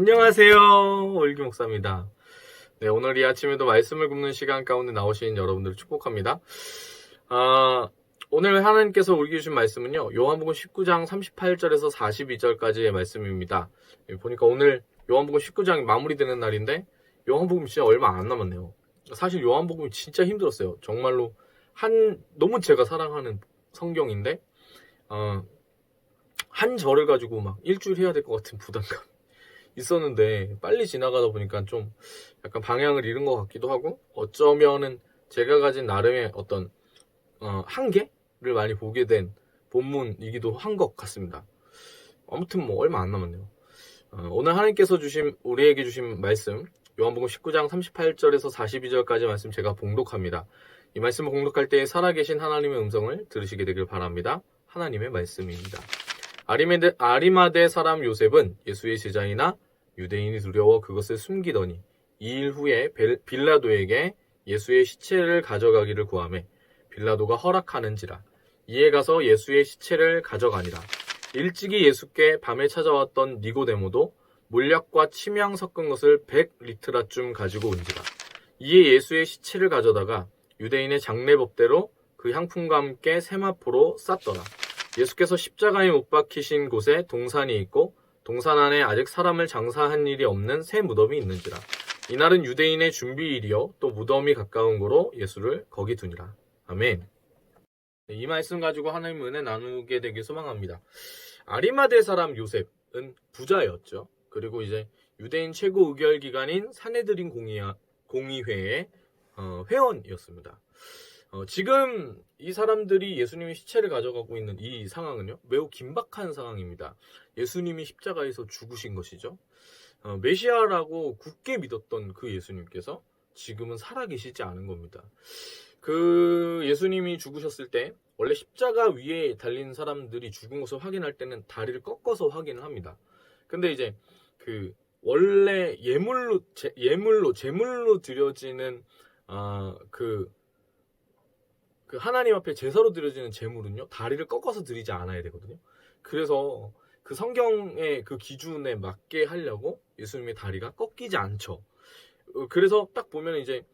안녕하세요. 올기 목사입니다. 네, 오늘 이 아침에도 말씀을 굽는 시간 가운데 나오신 여러분들을 축복합니다. 오늘 하나님께서 우리에게 주신 말씀은요, 요한복음 19장 38절에서 42절까지의 말씀입니다. 보니까 오늘 요한복음 19장이 마무리되는 날인데 요한복음 진짜 얼마 안 남았네요. 사실 요한복음이 진짜 힘들었어요. 정말로 너무 제가 사랑하는 성경인데 한 절을 가지고 막 일주일 해야 될 것 같은 부담감 있었는데 빨리 지나가다 보니까 좀 약간 방향을 잃은 것 같기도 하고, 어쩌면은 제가 가진 나름의 어떤 한계를 많이 보게 된 본문이기도 한 것 같습니다. 아무튼 뭐 얼마 안 남았네요. 오늘 하나님께서 우리에게 주신 말씀, 요한복음 19장 38절에서 42절까지 말씀 제가 봉독합니다. 이 말씀을 봉독할 때 살아계신 하나님의 음성을 들으시게 되길 바랍니다. 하나님의 말씀입니다. 아리마대 사람 요셉은 예수의 제자이나 유대인이 두려워 그것을 숨기더니 2일 후에 빌라도에게 예수의 시체를 가져가기를 구하매 빌라도가 허락하는지라. 이에 가서 예수의 시체를 가져가니라. 일찍이 예수께 밤에 찾아왔던 니고데모도 몰약과 침향 섞은 것을 100리트라쯤 가지고 온지라. 이에 예수의 시체를 가져다가 유대인의 장례법대로 그 향품과 함께 세마포로 쌌더라. 예수께서 십자가에 못 박히신 곳에 동산이 있고 동산 안에 아직 사람을 장사한 일이 없는 새 무덤이 있는지라. 이날은 유대인의 준비일이요 또 무덤이 가까운 고로 예수를 거기 두니라. 아멘. 이 말씀 가지고 하나님의 은혜 나누게 되길 소망합니다. 아리마대 사람 요셉은 부자였죠. 그리고 이제 유대인 최고 의결기관인 사네드린 공의회의 회원이었습니다. 지금 이 사람들이 예수님의 시체를 가져가고 있는 이 상황은요, 매우 긴박한 상황입니다. 예수님이 십자가에서 죽으신 것이죠. 메시아라고 굳게 믿었던 그 예수님께서 지금은 살아계시지 않은 겁니다. 그 예수님이 죽으셨을 때 원래 십자가 위에 달린 사람들이 죽은 것을 확인할 때는 다리를 꺾어서 확인을 합니다. 근데 이제 그 원래 제물로 드려지는 그 하나님 앞에 제사로 드려지는 제물은요, 다리를 꺾어서 드리지 않아야 되거든요. 그래서 그 성경의 그 기준에 맞게 하려고 예수님의 다리가 꺾이지 않죠. 그래서 딱 보면 이제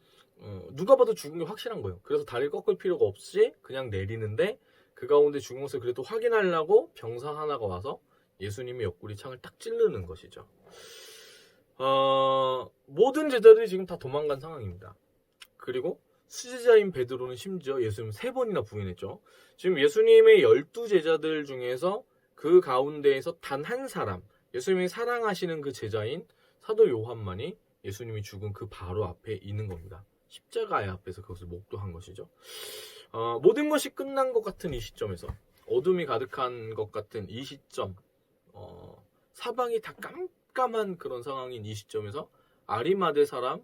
누가 봐도 죽은 게 확실한 거예요. 그래서 다리를 꺾을 필요가 없이 그냥 내리는데, 그 가운데 죽은 것을 그래도 확인하려고 병사 하나가 와서 예수님의 옆구리 창을 딱 찌르는 것이죠. 모든 제자들이 지금 다 도망간 상황입니다. 그리고 수제자인 베드로는 심지어 예수님 3번이나 부인했죠. 지금 예수님의 12제자들 중에서 그 가운데에서 단 한 사람, 예수님이 사랑하시는 그 제자인 사도 요한만이 예수님이 죽은 그 바로 앞에 있는 겁니다. 십자가의 앞에서 그것을 목도한 것이죠. 모든 것이 끝난 것 같은 이 시점에서, 어둠이 가득한 것 같은 이 시점, 사방이 다 깜깜한 그런 상황인 이 시점에서 아리마대 사람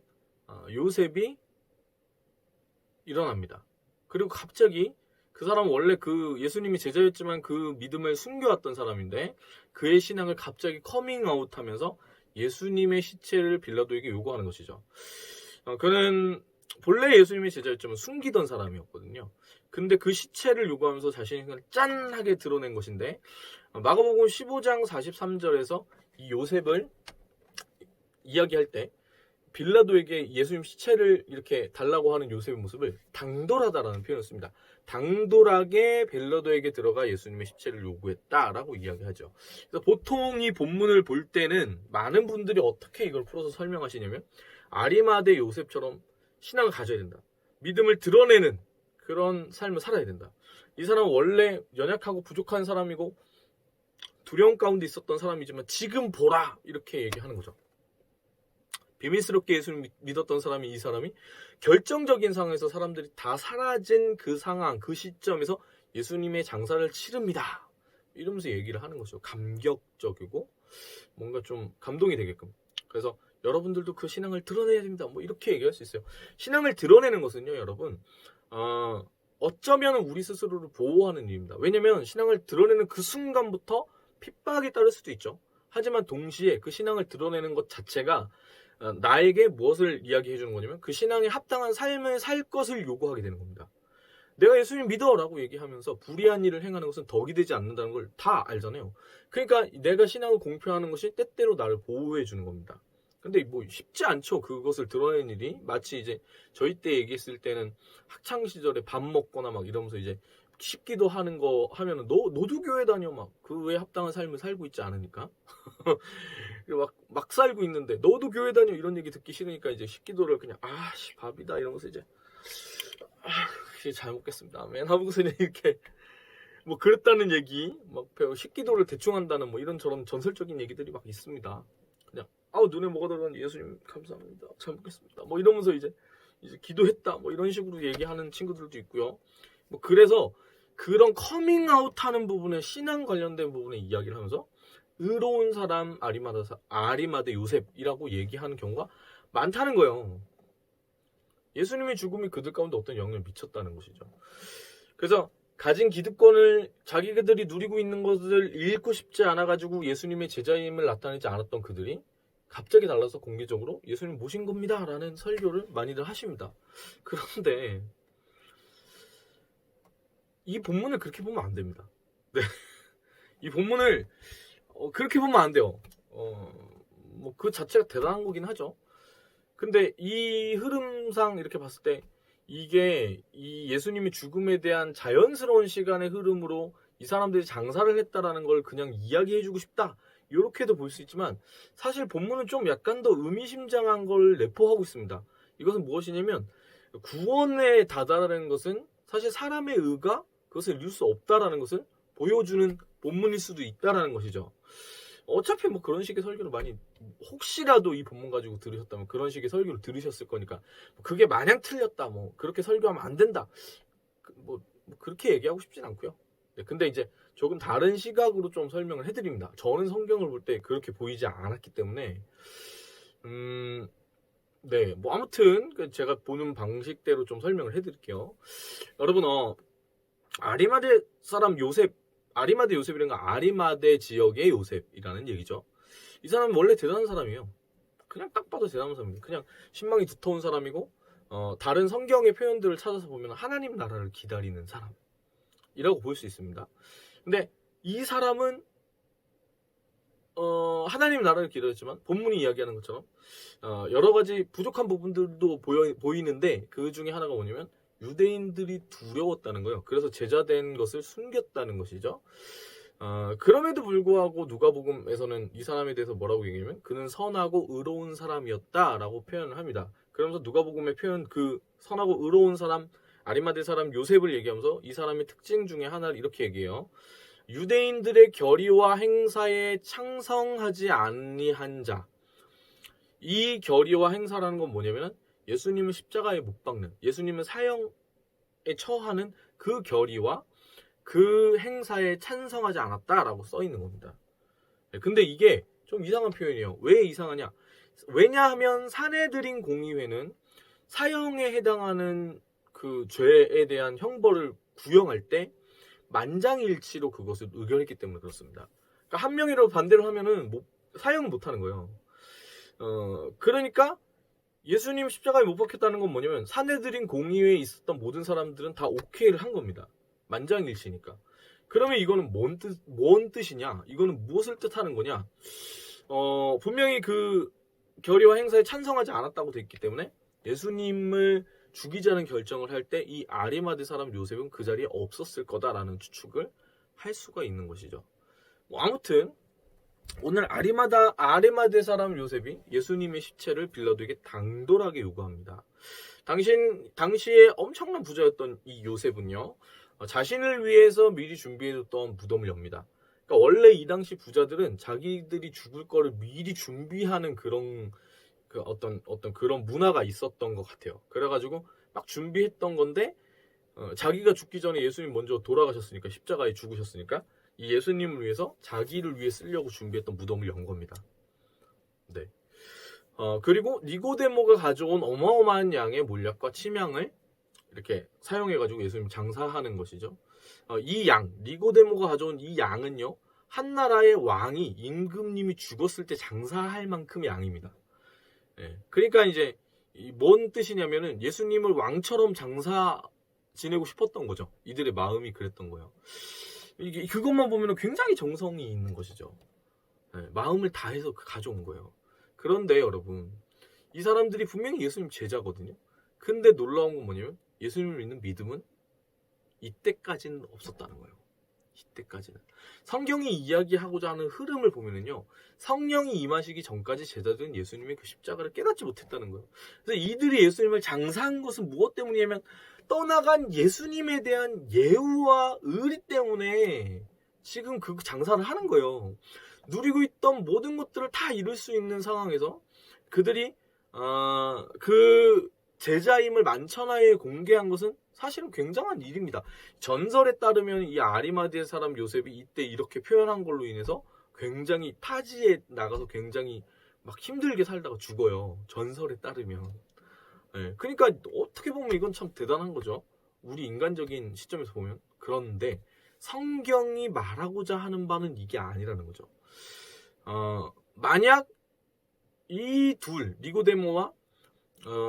요셉이 일어납니다. 그리고 갑자기 그 사람은 원래 그 예수님이 제자였지만 그 믿음을 숨겨왔던 사람인데, 그의 신앙을 갑자기 커밍아웃하면서 예수님의 시체를 빌라도에게 요구하는 것이죠. 그는 본래 예수님의 제자였지만 숨기던 사람이었거든요. 근데 그 시체를 요구하면서 자신을 짠하게 드러낸 것인데, 마가복음 15장 43절에서 이 요셉을 이야기할 때 빌라도에게 예수님 시체를 이렇게 달라고 하는 요셉의 모습을 당돌하다라는 표현을 씁니다. 당돌하게 빌라도에게 들어가 예수님의 시체를 요구했다라고 이야기하죠. 그래서 보통 이 본문을 볼 때는 많은 분들이 어떻게 이걸 풀어서 설명하시냐면, 아리마대 요셉처럼 신앙을 가져야 된다. 믿음을 드러내는 그런 삶을 살아야 된다. 이 사람은 원래 연약하고 부족한 사람이고 두려움 가운데 있었던 사람이지만 지금 보라! 이렇게 얘기하는 거죠. 비밀스럽게 예수를 믿었던 사람이, 이 사람이 결정적인 상황에서 사람들이 다 사라진 그 상황, 그 시점에서 예수님의 장사를 치릅니다. 이러면서 얘기를 하는 것이죠. 감격적이고 뭔가 좀 감동이 되게끔. 그래서 여러분들도 그 신앙을 드러내야 됩니다. 뭐 이렇게 얘기할 수 있어요. 신앙을 드러내는 것은요, 여러분, 어쩌면 우리 스스로를 보호하는 일입니다. 왜냐면 신앙을 드러내는 그 순간부터 핍박이 따를 수도 있죠. 하지만 동시에 그 신앙을 드러내는 것 자체가 나에게 무엇을 이야기해 주는 거냐면 그 신앙에 합당한 삶을 살 것을 요구하게 되는 겁니다. 내가 예수님 믿어라고 얘기하면서 불의한 일을 행하는 것은 덕이 되지 않는다는 걸 다 알잖아요. 그러니까 내가 신앙을 공표하는 것이 때때로 나를 보호해 주는 겁니다. 근데 뭐 쉽지 않죠. 그것을 드러내는 일이. 마치 이제 저희 때 얘기했을 때는 학창 시절에 밥 먹거나 막 이러면서 이제 십기도 하는 거 하면은 너도 교회 다녀 막 그 외에 합당한 삶을 살고 있지 않으니까 막 살고 있는데 너도 교회 다녀 이런 얘기 듣기 싫으니까 이제 십기도를 그냥 아씨 밥이다 이러면서 이제 잘 먹겠습니다 아멘 하고서 이렇게 뭐 그랬다는 얘기 막 십기도를 대충 한다는 뭐 이런 저런 전설적인 얘기들이 막 있습니다. 그냥 눈에 뭐가 들어가는지 예수님 감사합니다 잘 먹겠습니다 뭐 이러면서 이제 기도했다 뭐 이런 식으로 얘기하는 친구들도 있고요. 뭐 그래서 그런 커밍아웃 하는 부분에 신앙 관련된 부분에 이야기를 하면서 의로운 사람 아리마대 요셉이라고 얘기하는 경우가 많다는 거예요. 예수님의 죽음이 그들 가운데 어떤 영향을 미쳤다는 것이죠. 그래서 가진 기득권을 자기들이 누리고 있는 것을 잃고 싶지 않아가지고 예수님의 제자임을 나타내지 않았던 그들이 갑자기 달라서 공개적으로 예수님 모신 겁니다 라는 설교를 많이들 하십니다. 그런데 이 본문을 그렇게 보면 안 됩니다. 네. 이 본문을 그렇게 보면 안 돼요. 뭐 그 자체가 대단한 거긴 하죠. 근데 이 흐름상 이렇게 봤을 때 이게 이 예수님의 죽음에 대한 자연스러운 시간의 흐름으로 이 사람들이 장사를 했다라는 걸 그냥 이야기해주고 싶다. 이렇게도 볼 수 있지만 사실 본문은 좀 약간 더 의미심장한 걸 내포하고 있습니다. 이것은 무엇이냐면 구원에 다다라는 것은 사실 사람의 의가 그것을 이룰 수 없다라는 것을 보여주는 본문일 수도 있다라는 것이죠. 어차피 뭐 그런 식의 설교를 많이 혹시라도 이 본문 가지고 들으셨다면 그런 식의 설교를 들으셨을 거니까 그게 마냥 틀렸다 뭐 그렇게 설교하면 안 된다 뭐 그렇게 얘기하고 싶진 않고요. 네, 근데 이제 조금 다른 시각으로 좀 설명을 해드립니다. 저는 성경을 볼 때 그렇게 보이지 않았기 때문에 네, 뭐 아무튼 제가 보는 방식대로 좀 설명을 해드릴게요. 여러분 아리마대 사람 아리마대 요셉이라는 건 아리마대 지역의 요셉이라는 얘기죠. 이 사람은 원래 대단한 사람이에요. 그냥 딱 봐도 대단한 사람이에요. 그냥 신망이 두터운 사람이고 다른 성경의 표현들을 찾아서 보면 하나님 나라를 기다리는 사람이라고 볼 수 있습니다. 근데 이 사람은 하나님 나라를 기다렸지만 본문이 이야기하는 것처럼 여러 가지 부족한 부분들도 보이는데 그 중에 하나가 뭐냐면 유대인들이 두려웠다는 거예요. 그래서 제자된 것을 숨겼다는 것이죠. 그럼에도 불구하고 누가복음에서는 이 사람에 대해서 뭐라고 얘기하냐면 그는 선하고 의로운 사람이었다라고 표현을 합니다. 그러면서 누가복음의 표현 그 선하고 의로운 사람 아리마대 사람 요셉을 얘기하면서 이 사람의 특징 중에 하나를 이렇게 얘기해요. 유대인들의 결의와 행사에 창성하지 아니한 자. 이 결의와 행사라는 건 뭐냐면 예수님을 십자가에 못 박는, 예수님을 사형에 처하는 그 결의와 그 행사에 찬성하지 않았다라고 써 있는 겁니다. 근데 이게 좀 이상한 표현이에요. 왜 이상하냐? 왜냐하면 사내들인 공의회는 사형에 해당하는 그 죄에 대한 형벌을 구형할 때 만장일치로 그것을 의결했기 때문에 그렇습니다. 그러니까 한 명이라도 반대를 하면은 사형을 못 하는 거예요. 그러니까 예수님 십자가에 못 박혔다는 건 뭐냐면 사내들인 공의회에 있었던 모든 사람들은 다 오케이를 한 겁니다. 만장일치니까. 그러면 이거는 뭔 뜻이냐? 이거는 무엇을 뜻하는 거냐? 분명히 그 결의와 행사에 찬성하지 않았다고 돼 있기 때문에 예수님을 죽이자는 결정을 할 때 이 아리마대 사람 요셉은 그 자리에 없었을 거다라는 추측을 할 수가 있는 것이죠. 뭐 아무튼 오늘 아리마대 사람 요셉이 예수님의 시체를 빌라도에게 당돌하게 요구합니다. 당시에 엄청난 부자였던 이 요셉은요, 자신을 위해서 미리 준비해뒀던 무덤을 엽니다. 그러니까 원래 이 당시 부자들은 자기들이 죽을 거를 미리 준비하는 그런 어떤 그런 문화가 있었던 것 같아요. 그래가지고 막 준비했던 건데 자기가 죽기 전에 예수님 먼저 돌아가셨으니까 십자가에 죽으셨으니까 이 예수님을 위해서 자기를 위해 쓰려고 준비했던 무덤을 연 겁니다. 네. 그리고 니고데모가 가져온 어마어마한 양의 몰약과 침향을 이렇게 사용해가지고 예수님 장사하는 것이죠. 이 니고데모가 가져온 이 양은요, 한 나라의 왕이 임금님이 죽었을 때 장사할 만큼의 양입니다. 네. 그러니까 이제 뭔 뜻이냐면은 예수님을 왕처럼 지내고 싶었던 거죠. 이들의 마음이 그랬던 거예요. 이게 그것만 보면 굉장히 정성이 있는 것이죠. 네, 마음을 다해서 가져온 거예요. 그런데 여러분, 이 사람들이 분명히 예수님 제자거든요. 근데 놀라운 건 뭐냐면 예수님을 믿는 믿음은 이때까지는 없었다는 거예요. 이때까지는. 성경이 이야기하고자 하는 흐름을 보면은요, 성령이 임하시기 전까지 제자들은 예수님의 그 십자가를 깨닫지 못했다는 거예요. 그래서 이들이 예수님을 장사한 것은 무엇 때문이냐면 떠나간 예수님에 대한 예우와 의리 때문에 지금 그 장사를 하는 거예요. 누리고 있던 모든 것들을 다 잃을 수 있는 상황에서 그들이 그 제자임을 만천하에 공개한 것은 사실은 굉장한 일입니다. 전설에 따르면 이 아리마디아 사람 요셉이 이때 이렇게 표현한 걸로 인해서 굉장히 타지에 나가서 굉장히 막 힘들게 살다가 죽어요. 전설에 따르면. 네, 그러니까 어떻게 보면 이건 참 대단한 거죠. 우리 인간적인 시점에서 보면. 그런데 성경이 말하고자 하는 바는 이게 아니라는 거죠. 만약 이 둘, 니고데모와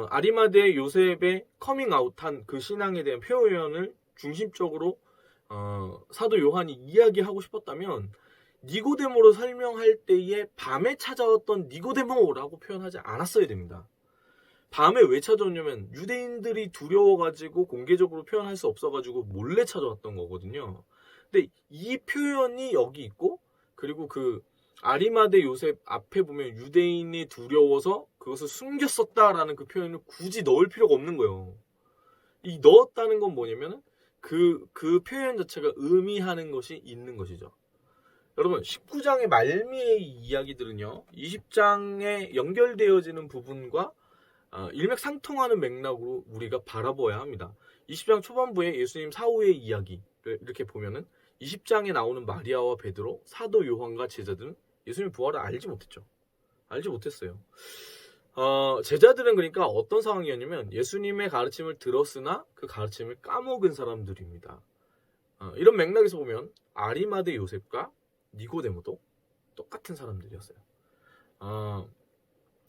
아리마대 요셉의 커밍아웃한 그 신앙에 대한 표현을 중심적으로 사도 요한이 이야기하고 싶었다면 니고데모로 설명할 때에 밤에 찾아왔던 니고데모라고 표현하지 않았어야 됩니다. 밤에 왜 찾아왔냐면 유대인들이 두려워가지고 공개적으로 표현할 수 없어가지고 몰래 찾아왔던 거거든요. 근데 이 표현이 여기 있고, 그리고 그 아리마대 요셉 앞에 보면 유대인이 두려워서 그것을 숨겼었다라는 그 표현을 굳이 넣을 필요가 없는 거예요. 이 넣었다는 건 뭐냐면 그 표현 자체가 의미하는 것이 있는 것이죠. 여러분, 19장의 말미의 이야기들은요, 20장에 연결되어지는 부분과 일맥상통하는 맥락으로 우리가 바라보아야 합니다. 20장 초반부에 예수님 사후의 이야기를 이렇게 보면은 20장에 나오는 마리아와 베드로, 사도 요한과 제자들은 예수님 부활을 알지 못했죠. 알지 못했어요. 제자들은 그러니까 어떤 상황이었냐면 예수님의 가르침을 들었으나 그 가르침을 까먹은 사람들입니다. 이런 맥락에서 보면 아리마대 요셉과 니고데모도 똑같은 사람들이었어요.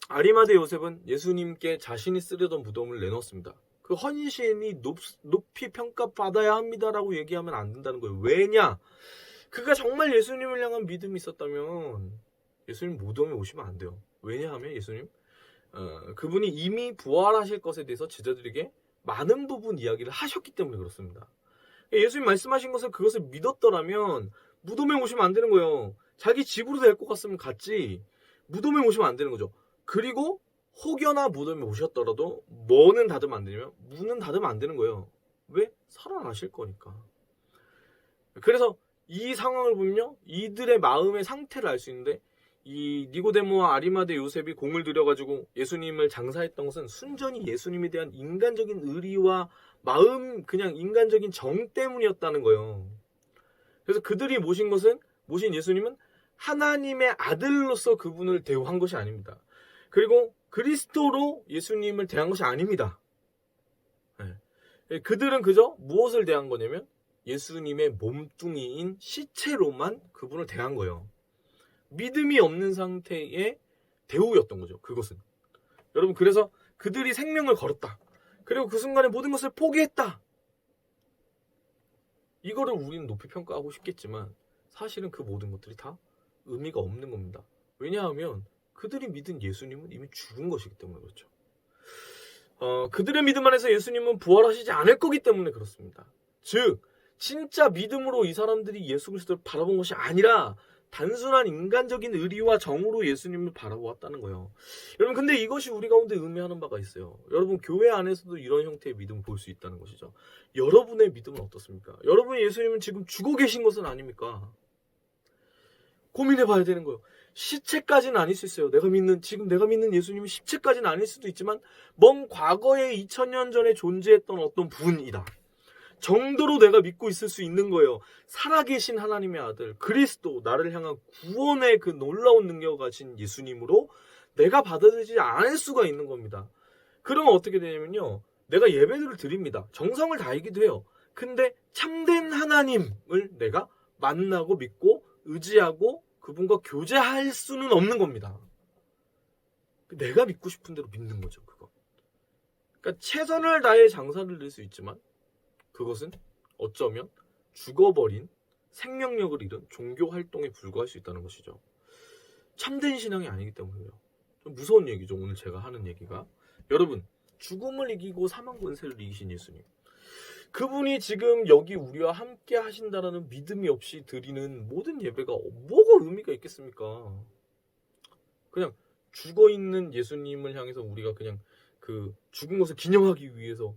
아리마대 요셉은 예수님께 자신이 쓰려던 무덤을 내놓습니다. 그 헌신이 높이 평가받아야 합니다라고 얘기하면 안 된다는 거예요. 왜냐? 그가 정말 예수님을 향한 믿음이 있었다면 예수님 무덤에 오시면 안 돼요. 왜냐하면 예수님 그분이 이미 부활하실 것에 대해서 제자들에게 많은 부분 이야기를 하셨기 때문에 그렇습니다. 예수님 말씀하신 것을 그것을 믿었더라면 무덤에 오시면 안 되는 거예요. 자기 집으로 데리고 갔으면 갔지 무덤에 오시면 안 되는 거죠. 그리고 혹여나 무덤에 오셨더라도 뭐는 닫으면 안 되냐면 문은 닫으면 안 되는 거예요. 왜? 살아나실 거니까. 그래서 이 상황을 보면요, 이들의 마음의 상태를 알 수 있는데 이 니고데모와 아리마대 요셉이 공을 들여가지고 예수님을 장사했던 것은 순전히 예수님에 대한 인간적인 의리와 마음, 그냥 인간적인 정 때문이었다는 거예요. 그래서 그들이 모신 예수님은 하나님의 아들로서 그분을 대우한 것이 아닙니다. 그리고 그리스도로 예수님을 대한 것이 아닙니다. 그들은 그저 무엇을 대한 거냐면 예수님의 몸뚱이인 시체로만 그분을 대한 거예요. 믿음이 없는 상태의 대우였던 거죠. 그것은. 여러분, 그래서 그들이 생명을 걸었다. 그리고 그 순간에 모든 것을 포기했다. 이거를 우리는 높이 평가하고 싶겠지만 사실은 그 모든 것들이 다 의미가 없는 겁니다. 왜냐하면 그들이 믿은 예수님은 이미 죽은 것이기 때문에 그렇죠. 그들의 믿음 안에서 예수님은 부활하시지 않을 거기 때문에 그렇습니다. 즉 진짜 믿음으로 이 사람들이 예수 그리스도를 바라본 것이 아니라 단순한 인간적인 의리와 정으로 예수님을 바라보았다는 거예요. 여러분, 근데 이것이 우리 가운데 의미하는 바가 있어요. 여러분, 교회 안에서도 이런 형태의 믿음을 볼 수 있다는 것이죠. 여러분의 믿음은 어떻습니까? 여러분의 예수님은 지금 죽어 계신 것은 아닙니까? 고민해 봐야 되는 거예요. 시체까지는 아닐 수 있어요. 지금 내가 믿는 예수님이 시체까지는 아닐 수도 있지만 먼 과거에 2000년 전에 존재했던 어떤 분이다 정도로 내가 믿고 있을 수 있는 거예요. 살아계신 하나님의 아들 그리스도, 나를 향한 구원의 그 놀라운 능력을 가진 예수님으로 내가 받아들이지 않을 수가 있는 겁니다. 그러면 어떻게 되냐면요, 내가 예배를 드립니다. 정성을 다하기도 해요. 근데 참된 하나님을 내가 만나고 믿고 의지하고 그분과 교제할 수는 없는 겁니다. 내가 믿고 싶은 대로 믿는 거죠. 그러니까 최선을 다해 장사를 낼 수 있지만 그것은 어쩌면 죽어버린 생명력을 잃은 종교 활동에 불과할 수 있다는 것이죠. 참된 신앙이 아니기 때문에요. 좀 무서운 얘기죠. 오늘 제가 하는 얘기가. 여러분, 죽음을 이기고 사망 권세를 이기신 예수님. 그분이 지금 여기 우리와 함께 하신다라는 믿음이 없이 드리는 모든 예배가 뭐가 의미가 있겠습니까? 그냥 죽어있는 예수님을 향해서 우리가 그냥 그 죽은 것을 기념하기 위해서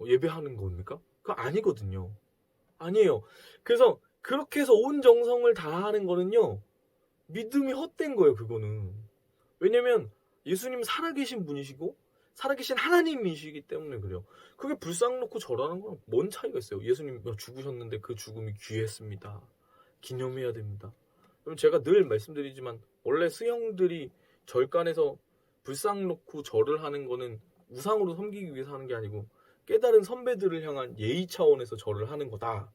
예배하는 겁니까? 그거 아니거든요. 아니에요. 그래서 그렇게 해서 온 정성을 다하는 거는요, 믿음이 헛된 거예요. 그거는. 왜냐면 예수님 살아계신 분이시고 살아계신 하나님이시기 때문에 그래요. 그게 불상 놓고 절하는 거랑 뭔 차이가 있어요? 예수님 죽으셨는데 그 죽음이 귀했습니다. 기념해야 됩니다. 그럼 제가 늘 말씀드리지만 원래 스형들이 절간에서 불상 놓고 절을 하는 거는 우상으로 섬기기 위해서 하는 게 아니고 깨달은 선배들을 향한 예의 차원에서 절을 하는 거다.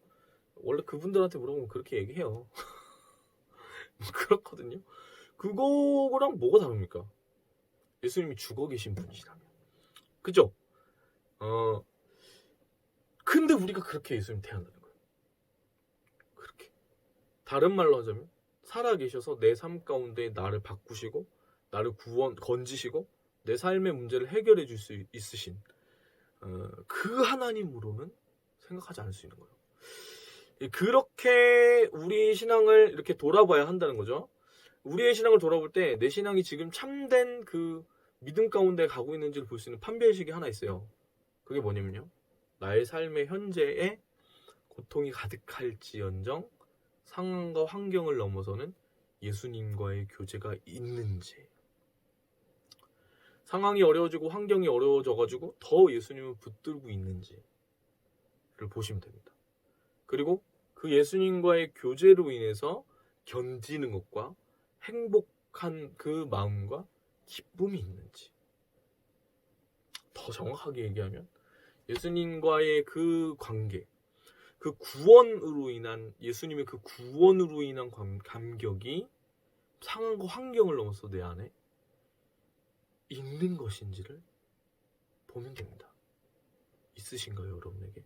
원래 그분들한테 물어보면 그렇게 얘기해요. 그렇거든요. 그거랑 뭐가 다릅니까? 예수님이 죽어 계신 분이시라면. 그죠? 근데 우리가 그렇게 예수님 대한다는 거예요. 그렇게. 다른 말로 하자면 살아 계셔서 내 삶 가운데 나를 바꾸시고 나를 건지시고 내 삶의 문제를 해결해 줄 수 있으신 그 하나님으로는 생각하지 않을 수 있는 거예요. 그렇게 우리 신앙을 이렇게 돌아봐야 한다는 거죠. 우리의 신앙을 돌아볼 때 내 신앙이 지금 참된 그 믿음 가운데 가고 있는지를 볼 수 있는 판별식이 하나 있어요. 그게 뭐냐면요. 나의 삶의 현재에 고통이 가득할지언정 상황과 환경을 넘어서는 예수님과의 교제가 있는지, 상황이 어려워지고 환경이 어려워져가지고 더 예수님을 붙들고 있는지를 보시면 됩니다. 그리고 그 예수님과의 교제로 인해서 견디는 것과 행복한 그 마음과 기쁨이 있는지, 더 정확하게 얘기하면 예수님과의 그 관계, 그 구원으로 인한 예수님의 그 구원으로 인한 감격이 상황과 환경을 넘어서 내 안에 있는 것인지를 보면 됩니다. 있으신가요, 여러분에게?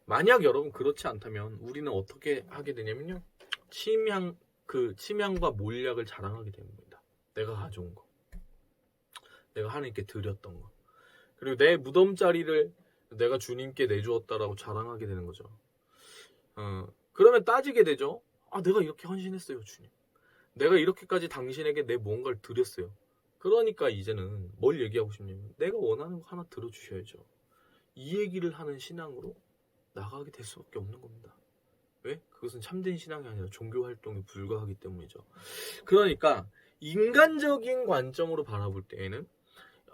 만약 여러분 그렇지 않다면 우리는 어떻게 하게 되냐면요, 침향과 몰약을 자랑하게 됩니다. 내가 가져온 거, 내가 하나님께 드렸던 거, 그리고 내 무덤자리를 내가 주님께 내주었다라고 자랑하게 되는 거죠. 그러면 따지게 되죠. 내가 이렇게 헌신했어요, 주님. 내가 이렇게까지 당신에게 내 뭔가를 드렸어요. 그러니까 이제는 뭘 얘기하고 싶냐면 내가 원하는 거 하나 들어주셔야죠. 이 얘기를 하는 신앙으로 나가게 될 수밖에 없는 겁니다. 왜? 그것은 참된 신앙이 아니라 종교 활동에 불과하기 때문이죠. 그러니까 인간적인 관점으로 바라볼 때에는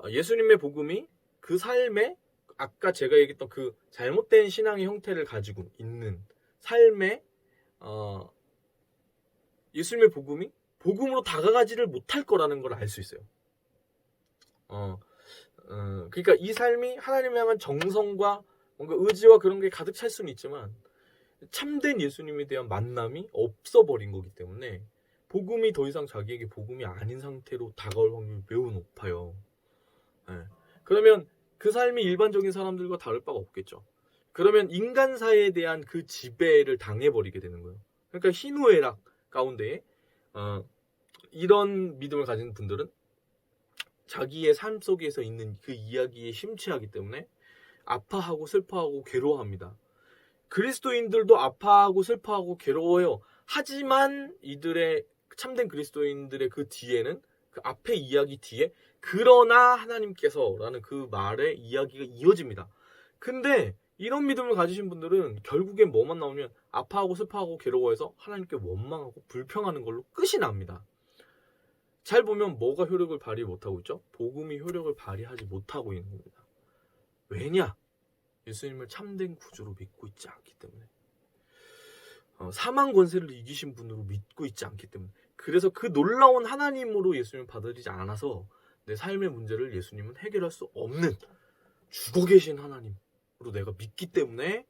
예수님의 복음이 그 삶에 아까 제가 얘기했던 그 잘못된 신앙의 형태를 가지고 있는 삶에 예수님의 복음이 복음으로 다가가지를 못할 거라는 걸 알 수 있어요. 그러니까 이 삶이 하나님을 향한 정성과 뭔가 의지와 그런 게 가득 찰 수는 있지만 참된 예수님에 대한 만남이 없어버린 거기 때문에 복음이 더 이상 자기에게 복음이 아닌 상태로 다가올 확률이 매우 높아요. 그러면 그 삶이 일반적인 사람들과 다를 바가 없겠죠. 그러면 인간사에 대한 그 지배를 당해버리게 되는 거예요. 그러니까 희노애락 가운데에 이런 믿음을 가진 분들은 자기의 삶 속에서 있는 그 이야기에 심취하기 때문에 아파하고 슬퍼하고 괴로워합니다. 그리스도인들도 아파하고 슬퍼하고 괴로워요. 하지만 이들의 참된 그리스도인들의 그 뒤에는, 그 앞에 이야기 뒤에 그러나 하나님께서라는 그 말의 이야기가 이어집니다. 근데 이런 믿음을 가지신 분들은 결국엔 뭐만 나오면 아파하고 슬퍼하고 괴로워해서 하나님께 원망하고 불평하는 걸로 끝이 납니다. 잘 보면 뭐가 효력을 발휘 못하고 있죠? 복음이 효력을 발휘하지 못하고 있는 겁니다. 왜냐? 예수님을 참된 구주로 믿고 있지 않기 때문에, 사망 권세를 이기신 분으로 믿고 있지 않기 때문에, 그래서 그 놀라운 하나님으로 예수님을 받아들이지 않아서 내 삶의 문제를 예수님은 해결할 수 없는 죽어 계신 하나님으로 내가 믿기 때문에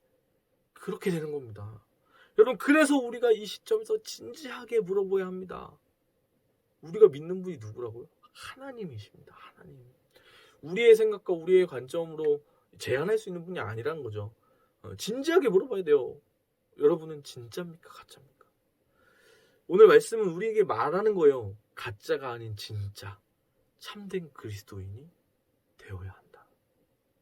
그렇게 되는 겁니다. 여러분, 그래서 우리가 이 시점에서 진지하게 물어봐야 합니다. 우리가 믿는 분이 누구라고요? 하나님이십니다. 하나님. 우리의 생각과 우리의 관점으로 제한할 수 있는 분이 아니라는 거죠. 진지하게 물어봐야 돼요. 여러분은 진짜입니까? 가짜입니까? 오늘 말씀은 우리에게 말하는 거예요. 가짜가 아닌 진짜 참된 그리스도인이 되어야 한다.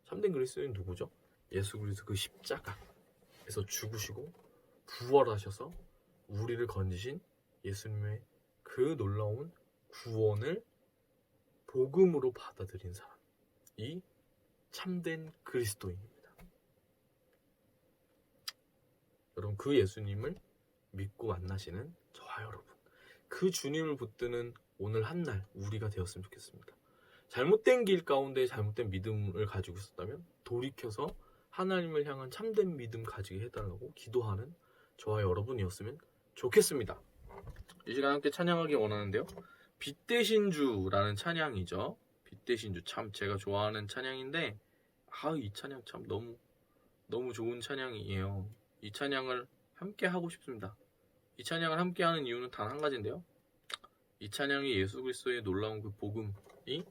참된 그리스도인 누구죠? 예수 그리스도 그 십자가에서 죽으시고 부활하셔서 우리를 건지신 예수님의 그 놀라운 구원을 복음으로 받아들인 사람이 참된 그리스도인입니다. 여러분, 그 예수님을 믿고 만나시는 저와 여러분, 그 주님을 붙드는 오늘 한날 우리가 되었으면 좋겠습니다. 잘못된 길 가운데 잘못된 믿음을 가지고 있었다면 돌이켜서 하나님을 향한 참된 믿음 가지게 해달라고 기도하는 저와 여러분이었으면 좋겠습니다. 이 시간 함께 찬양하기 원하는데요, 빛 대신 주라는 찬양이죠. 빛 대신 주, 참 제가 좋아하는 찬양인데 이 찬양 참 너무 좋은 찬양이에요. 이 찬양을 함께 하고 싶습니다. 이 찬양을 함께 하는 이유는 단 한 가지인데요, 이 찬양이 예수 그리스도의 놀라운 그 복음이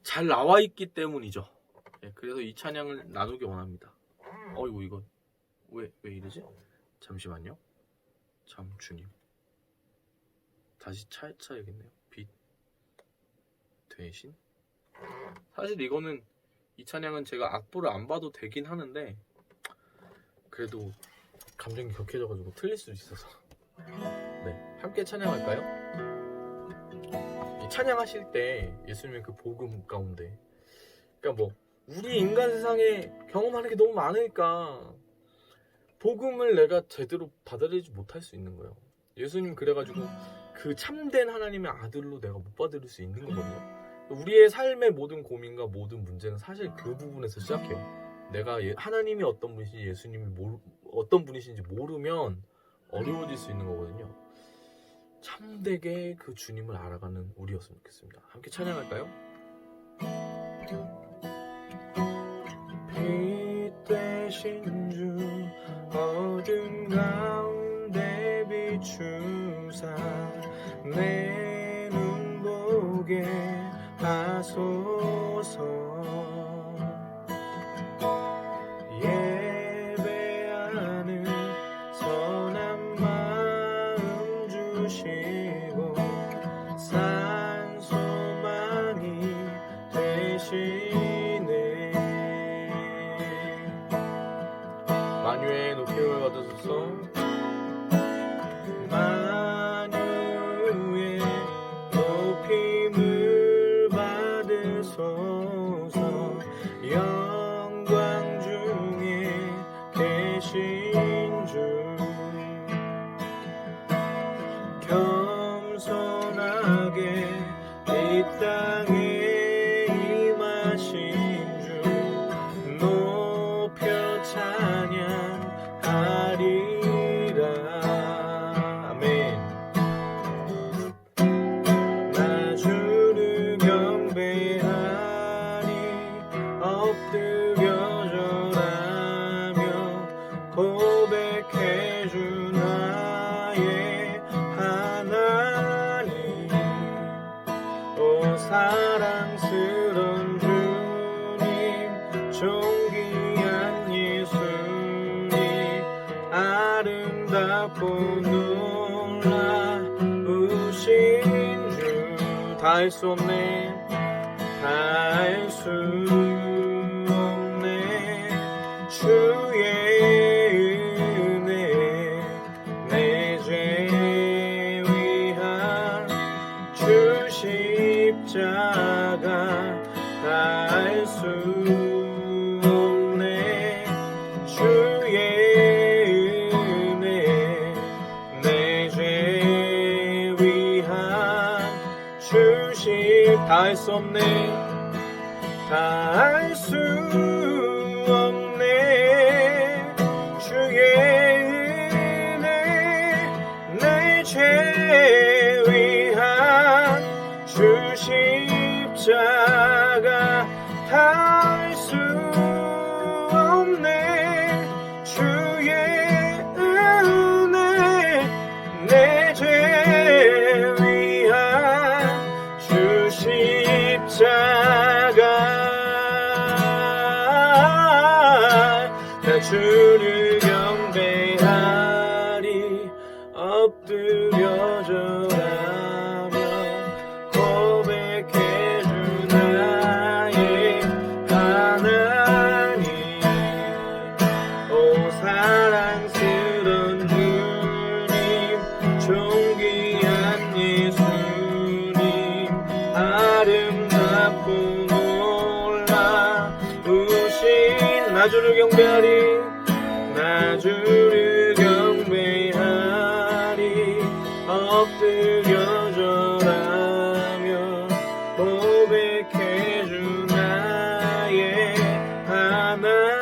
잘 나와 있기 때문이죠. 그래서 이 찬양을 나누기 원합니다. 이거 왜 이러지? 잠시만요. 참 주님, 다시 차야겠네요. 빛 대신, 사실 이 찬양은 제가 악보를 안 봐도 되긴 하는데 그래도 감정이 격해져가지고 틀릴 수도 있어서 함께 찬양할까요? 이 찬양하실 때 예수님의 그 복음 가운데, 그러니까 우리 인간 세상에 경험하는 게 너무 많으니까 복음을 내가 제대로 받아들이지 못할 수 있는 거예요. 예수님 그래가지고 그 참된 하나님의 아들로 내가 못 받아들일 수 있는 거거든요. 우리의 삶의 모든 고민과 모든 문제는 사실 그 부분에서 시작해요. 내가 하나님이 어떤 분이신지 예수님이 어떤 분이신지 모르면 어려워질 수 있는 거거든요. 참되게 그 주님을 알아가는 우리였으면 좋겠습니다. 함께 찬양할까요? 빛 대신 주 어둠 가운데 비추사 내 눈 보게 하소서. 예배하는 선한 마음 주시고 산 소망이 되시네. 만유의 높임을 받으소서. 만유의 높임을 받으소서. 영광 중에 계신 주 겸손하게 이 땅에 임하신 주 높여 찬양하리라. 아멘. 나 주를 경배하니 엎드려 절하며 고백해주 나의 하나님. 오 사랑스런 주님, 존귀한 예수님, 아름답고 놀라우신 주. 다 할 수 없네, 다 할 수 없네. 주의 은혜 내 죄 위한 주 십자가 다 할 수 없네. 주의 은혜 내 죄 위한 주 다 할 수 없네, 다 할 수 없네. 주의 은혜 내 죄 위한 주 십자가 다 할 수 없네. 주의 은혜 내 죄 위한 주 십자가 사랑스런 주님 존귀한 예수님 아름답고 놀라우신 나주를 경배하리 나주를 경배하리 엎드려 절하며 고백해주 나의 하나님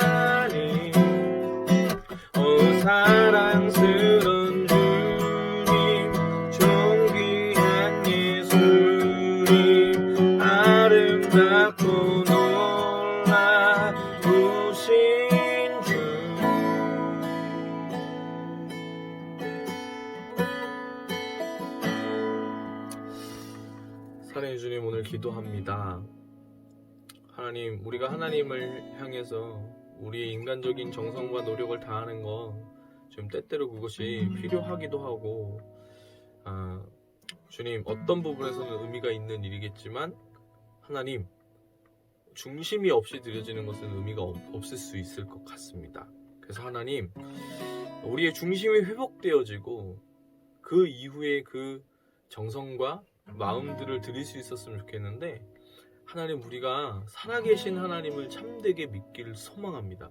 사랑스런 주님 존귀한 예수님 아름답고 놀라우신 주 사랑의 주님 오늘 기도합니다. 하나님 우리가 하나님을 향해서 우리의 인간적인 정성과 노력을 다하는 거 지금 때때로 그것이 필요하기도 하고 주님 어떤 부분에서는 의미가 있는 일이겠지만 하나님 중심이 없이 드려지는 것은 의미가 없을 수 있을 것 같습니다. 그래서 하나님 우리의 중심이 회복되어지고 그 이후에 그 정성과 마음들을 드릴 수 있었으면 좋겠는데 하나님 우리가 살아계신 하나님을 참되게 믿기를 소망합니다.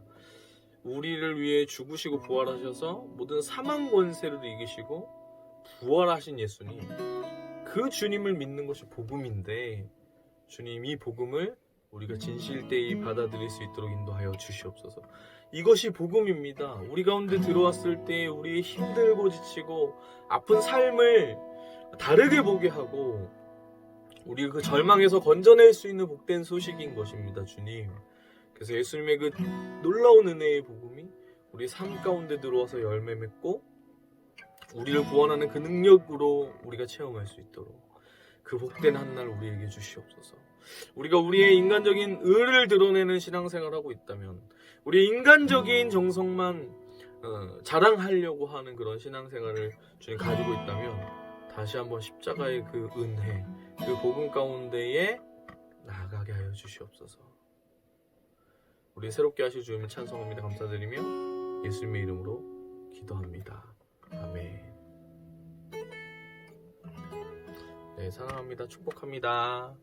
우리를 위해 죽으시고 부활하셔서 모든 사망 권세를 이기시고 부활하신 예수님 그 주님을 믿는 것이 복음인데 주님 이 복음을 우리가 진실되이 받아들일 수 있도록 인도하여 주시옵소서. 이것이 복음입니다. 우리 가운데 들어왔을 때 우리의 힘들고 지치고 아픈 삶을 다르게 보게 하고 우리 그 절망에서 건져낼 수 있는 복된 소식인 것입니다. 주님 그래서 예수님의 그 놀라운 은혜의 복음이 우리 삶 가운데 들어와서 열매 맺고 우리를 구원하는 그 능력으로 우리가 체험할 수 있도록 그 복된 한날 우리에게 주시옵소서. 우리가 우리의 인간적인 의를 드러내는 신앙생활을 하고 있다면 우리의 인간적인 정성만 자랑하려고 하는 그런 신앙생활을 주님 가지고 있다면 다시 한번 십자가의 그 은혜 그 복음 가운데에 나아가게 하여 주시옵소서. 우리 새롭게 하실 주님을 찬송합니다. 감사드리며 예수님의 이름으로 기도합니다. 아멘. 네, 사랑합니다. 축복합니다.